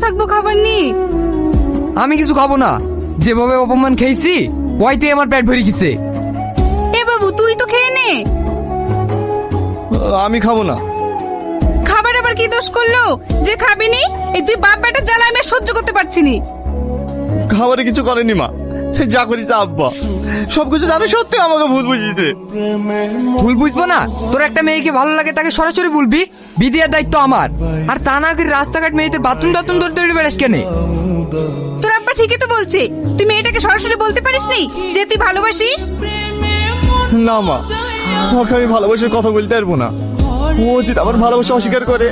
থাকবো খাবার নিয়ে? আমি কিছু খাবো না, যেভাবে অপমান খেয়েছি ওইতে আমার পেট ভরে গেছে। এ বাবু তুই তো খেয়ে নে। আমি খাবো না। খাবার আবার কি দোষ করলো যে খাবি নি? এই তুই বাপ বেটার জ্বালা আমি আর সহ্য করতে পারছি নি। খাবারে কিছু করেনি মা, যা করেছে আব্বা। সবকিছু জানে সত্যি আমাকে ভুল বুঝিয়েছে। ভুল বুঝবো না? তোর একটা মেয়েকে ভালো লাগে তাকে সরাসরি বলবি, বিদিয়ার দায়িত্ব আমার। আর তা না করে রাস্তাঘাট মেয়েদের বাথরুম টাথরুম ধরে ধরে বেড়াস কেন? তোর আব্বা ঠিকই তো বলছে, তুই মেয়েটাকে সরাসরি বলতে পারিস নি যে তুই ভালোবাসিস? না মা, ওকে আমি ভালোবাসার কথা বলতে পারবো না। ও যদি আমার ভালোবাসা অস্বীকার করে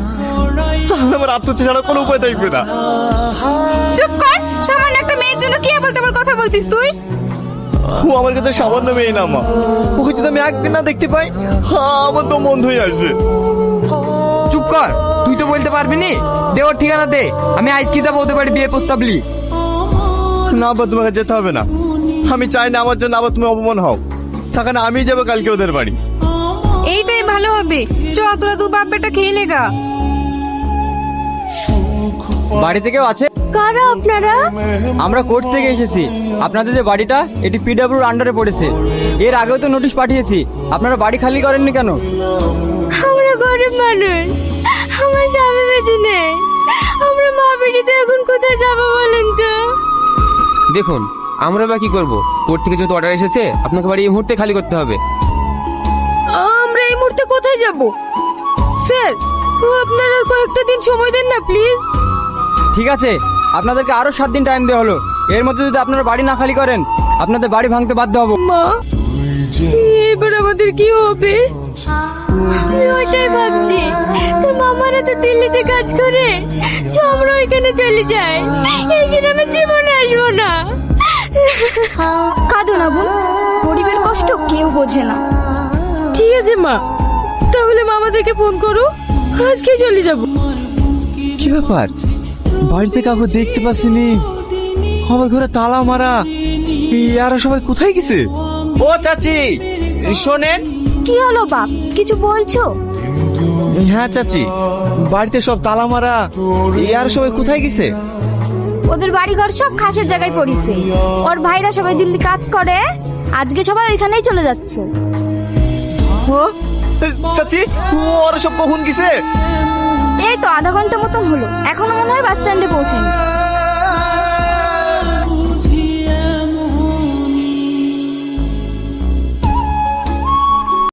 তাহলে আমার আত্মহত্যা ছাড়া কোনো উপায় থাকবে না। চুপ কর, সামান্য একটা মেয়ের জন্য কি বলতে আমার কথা বলছিস তুই? ও আমার কাছে সামান্য মেয়ে না মা, ওকে যদি আমি একদিন না দেখতে পাই আমার তো মন হয়ে আসবে। চুপ কর, তুই তো বলতে পারবি নি। দে ওর ঠিকানা দে, আমি আজকে যাবো ওদের বাড়ি বিয়ে প্রস্তাব লি। না আব্বা, তোমাকে যেতে হবে না। আমি চাই না আমার জন্য আবার তুমি অপমান হও। তখন আমি যাবো কালকে ওদের বাড়ি। এইটাই ভালো হবে। চ তোরা দু বাপ বেটা খেয়ে লেগা। বাড়িতে কেউ আছে? কারা আপনারা? আমরা কোর্ট থেকে এসেছি। আপনাদের যে বাড়িটা এটি পিডব্লিউর আন্ডারে পড়েছে। এর আগেও তো নোটিশ পাঠিয়েছি, আপনারা বাড়ি খালি করেননি কেন? আমরা গরিব মানুষ, আমার স্বামী বেঁচে নেই। আমরা মা বেটিতে এখন কোথায় যাবো বলেন তো? দেখুন, আমরা বা কি করবো? কোর্ট থেকে যেহেতু অর্ডার এসেছে আপনাকে বাড়ি এই মুহূর্তে খালি করতে হবে। আমরা এই মুহূর্তে কোথায় যাব? স্যার, আপনারা আর কয়েকটা দিন সময় দেন না প্লিজ। ঠিক আছে, আপনাদেরকে আরো 7 দিন টাইম দেওয়া হলো। এর মধ্যে যদি আপনারা বাড়ি না খালি করেন আপনাদের বাড়ি ভাঙতে বাধ্য হব। মা, এবার আমাদের কি হবে? আমি ওইটাই ভাবছি, তোর মামারা তো দিল্লিতে কাজ করে, চ আমরা ওইখানে চলে যাই। এই গ্রামে জীবনে আসবো না। কাঁদো না বোন, গরিবের কষ্ট কেউ বোঝে না। ঠিক আছে মা, তাহলে মামাদেরকে ফোন করো, আজকে চলে যাব। কি ব্যাপার, বাড়িতে কাউকে দেখতে পাচ্ছিনি, আমার ঘরে তালা মারা। ইয়ারা সবাই কোথায় গেছে? ও চাচি শোনেন। কি হলো বাপ, কিছু বলছো? হ্যাঁ চাচি, বাড়িতে সব তালা মারা। ইয়ারা সবাই কোথায় গেছে? ওদের বাড়ি ঘর সব খাসের জায়গায় পড়িছে। ওর ভাইরা সবাই দিল্লি কাজ করে, আজকে সবাই ওইখানেই চলে যাচ্ছে। চাচি, ওরা সব কখন গেছে? এই তো আধা ঘন্টা মতন হলো, এখনো মনে হয় বাস স্ট্যান্ডে পৌঁছায়নি।